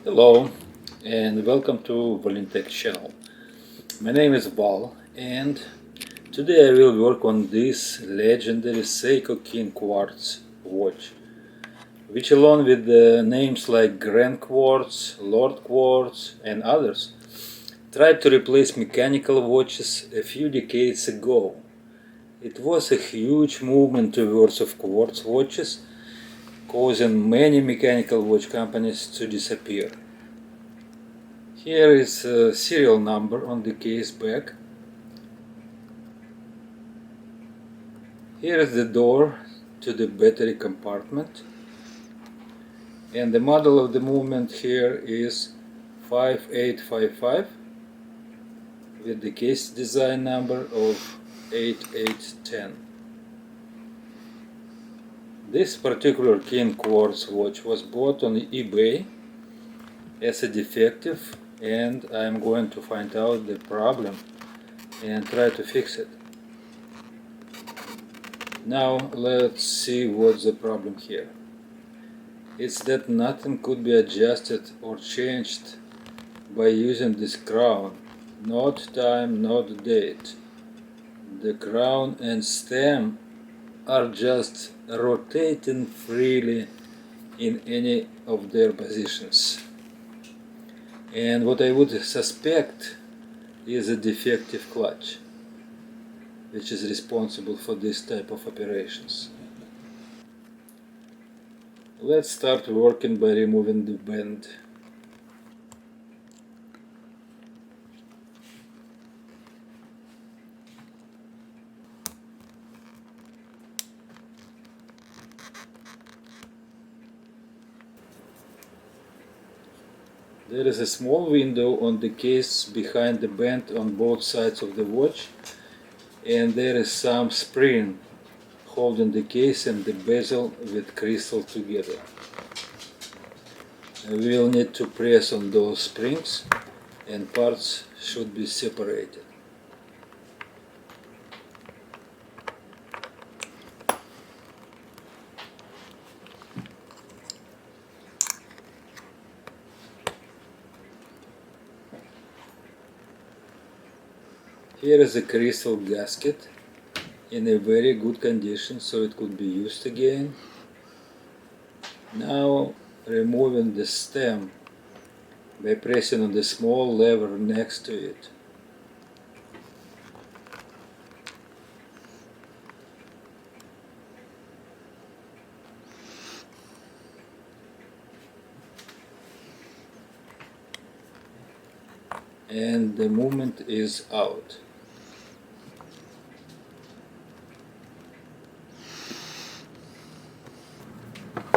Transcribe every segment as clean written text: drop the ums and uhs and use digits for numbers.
Hello and welcome to Valintech channel. My name is Val and today I will work on this legendary Seiko King Quartz watch, which along with the names like Grand Quartz, Lord Quartz and others tried to replace mechanical watches a few decades ago. It was a huge movement towards quartz watches, causing many mechanical watch companies to disappear. Here is a serial number on the case back. Here is the door to the battery compartment, and the model of the movement here is 5855 with the case design number of 8810. This particular King Quartz watch was bought on eBay as a defective, and I'm going to find out the problem and try to fix it. Now let's see what's the problem here. It's that nothing could be adjusted or changed by using this crown. Not time, not date. The crown and stem are just rotating freely in any of their positions. And what I would suspect is a defective clutch, which is responsible for this type of operations. Let's start working by removing the bend. There is a small window on the case behind the bend on both sides of the watch, and there is some spring holding the case and the bezel with crystal together. We will need to press on those springs, and parts should be separated. Here is a crystal gasket in a very good condition, so it could be used again. Now removing the stem by pressing on the small lever next to it. And the movement is out.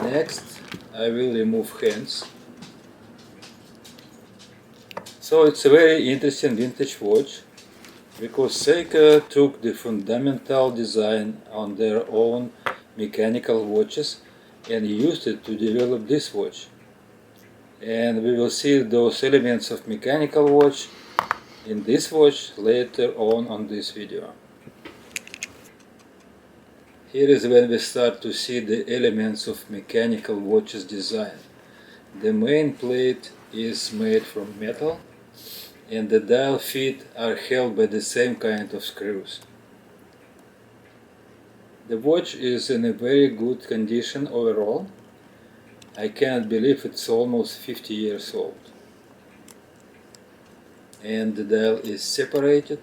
Next, I will remove hands. So it's a very interesting vintage watch, because Seiko took the fundamental design on their own mechanical watches and used it to develop this watch. And we will see those elements of mechanical watch in this watch later on this video. Here is when we start to see the elements of mechanical watches design. The main plate is made from metal, and the dial feet are held by the same kind of screws. The watch is in a very good condition overall. I can't believe it's almost 50 years old. And the dial is separated.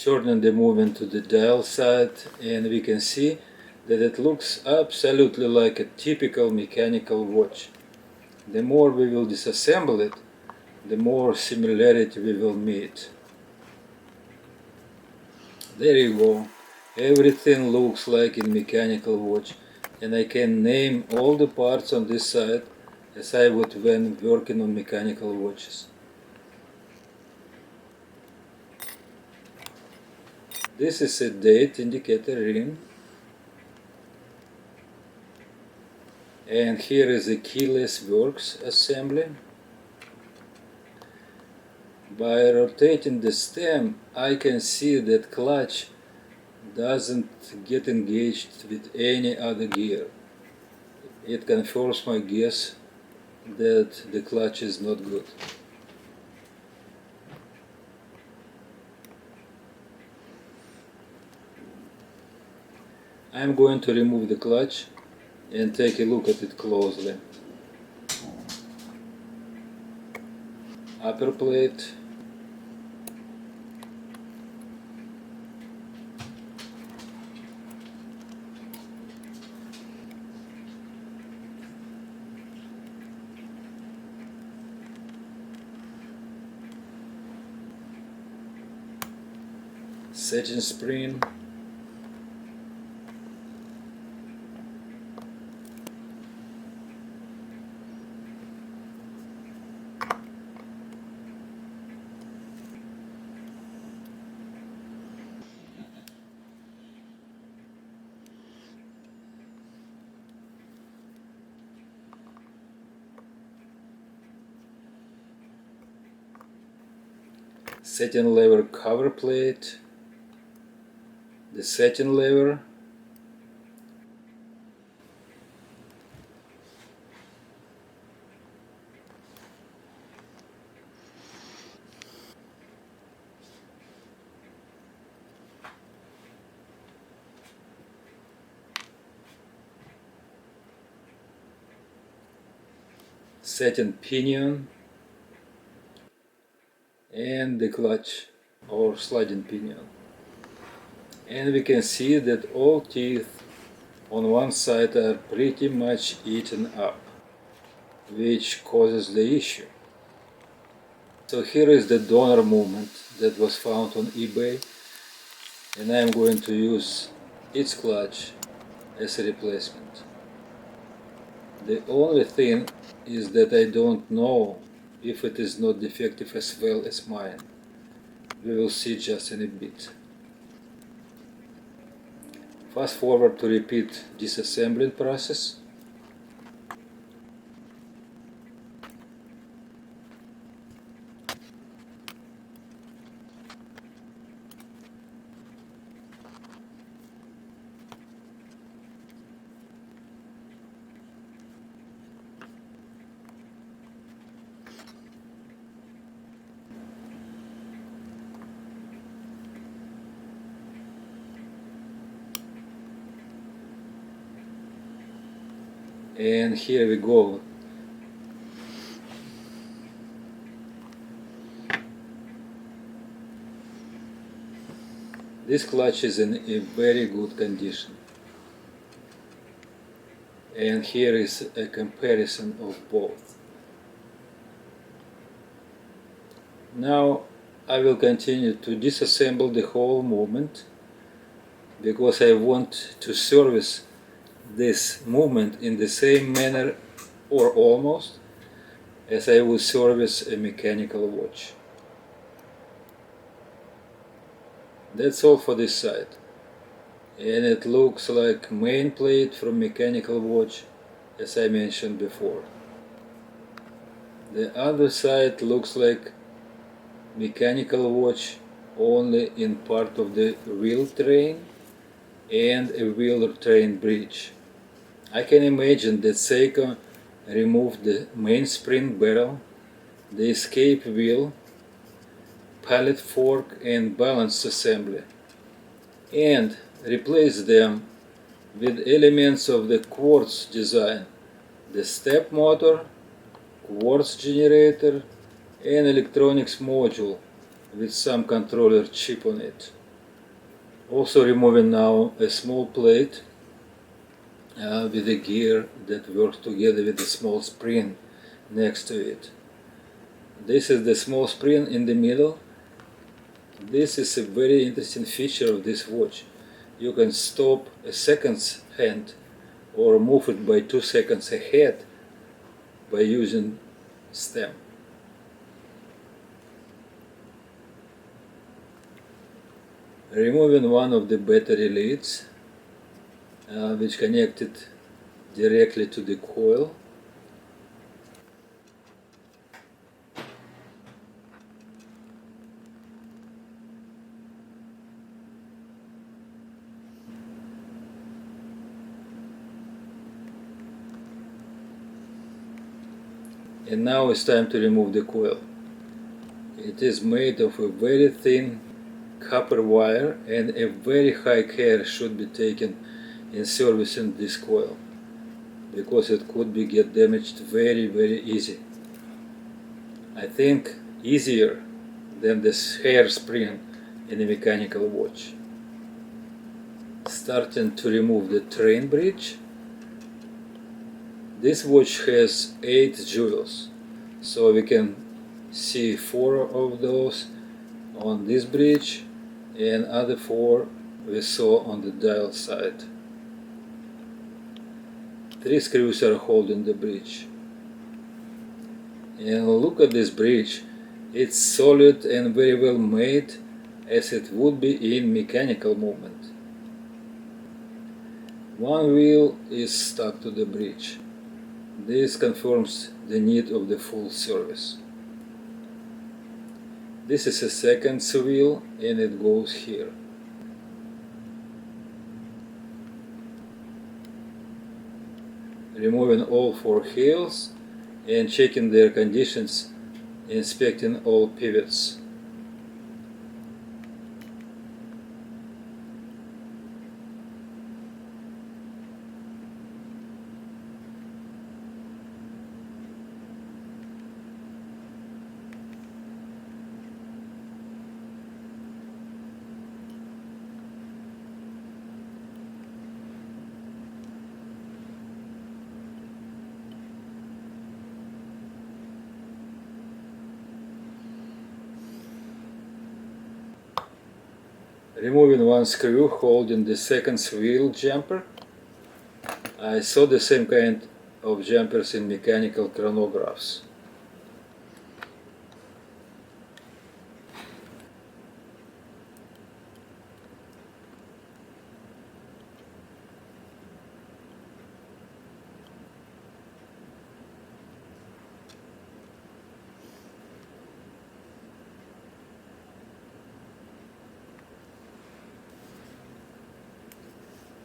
Turning the movement to the dial side, and we can see that it looks absolutely like a typical mechanical watch. The more we will disassemble it, the more similarity we will meet. There you go. Everything looks like a mechanical watch, and I can name all the parts on this side as I would when working on mechanical watches. This is a date indicator ring. And here is the keyless works assembly. By rotating the stem, I can see that clutch doesn't get engaged with any other gear. It confirms my guess that the clutch is not good. I'm going to remove the clutch and take a look at it closely. Upper plate, setting spring, setting lever cover plate, the setting lever, setting pinion, and the clutch or sliding pinion. And we can see that all teeth on one side are pretty much eaten up, which causes the issue. So here is the donor movement that was found on eBay, and I'm going to use its clutch as a replacement. The only thing is that I don't know if it is not defective as well as mine. We will see just in a bit. Fast forward to repeat disassembling process. And here we go. This clutch is in a very good condition. And here is a comparison of both. Now I will continue to disassemble the whole movement because I want to service this movement in the same manner or almost as I would service a mechanical watch. That's all for this side. And it looks like main plate from mechanical watch, as I mentioned before. The other side looks like mechanical watch only in part of the wheel train and a wheel train bridge. I can imagine that Seiko removed the mainspring barrel, the escape wheel, pallet fork and balance assembly, and replaced them with elements of the quartz design, the step motor, quartz generator, and electronics module with some controller chip on it. Also removing now a small plate with a gear that works together with a small spring next to it. This is the small spring in the middle. This is a very interesting feature of this watch. You can stop a second's hand or move it by 2 seconds ahead by using stem. Removing one of the battery leads which connected directly to the coil. And now it's time to remove the coil. It is made of a very thin copper wire, and a very high care should be taken in servicing this coil, because it could be get damaged very easy. I think easier than this hairspring in a mechanical watch. Starting to remove the train bridge. This watch has 8 jewels, so we can see 4 of those on this bridge and other 4 we saw on the dial side. 3 screws are holding the bridge. And look at this bridge. It's solid and very well made, as it would be in mechanical movement. One wheel is stuck to the bridge. This confirms the need of the full service. This is a second wheel, and it goes here. Removing all 4 heels and checking their conditions, inspecting all pivots. Removing one screw holding the second wheel jumper. I saw the same kind of jumpers in mechanical chronographs.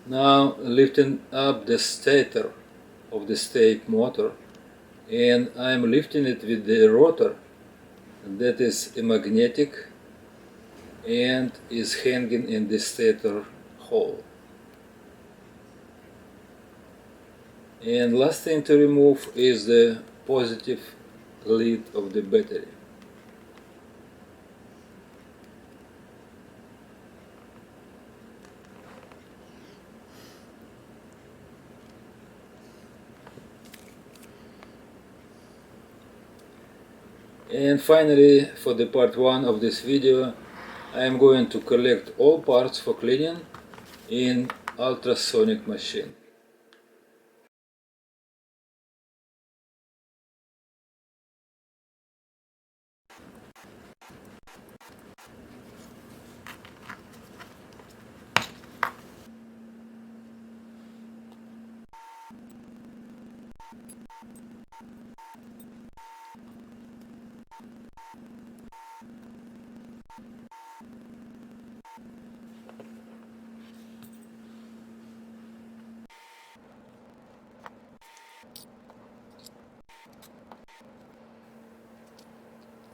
Now lifting up the stator of the stake motor, and I'm lifting it with the rotor that is magnetic and is hanging in the stator hole. And last thing to remove is the positive lead of the battery. And finally, for the part 1 of this video, I am going to collect all parts for cleaning in ultrasonic machine.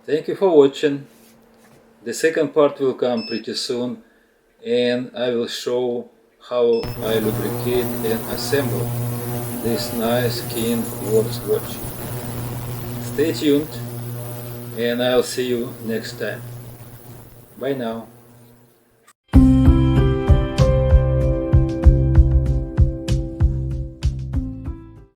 Thank you for watching. The second part will come pretty soon, and I will show how I lubricate and assemble this nice King Quartz watch. Stay tuned, and I'll see you next time. Bye now.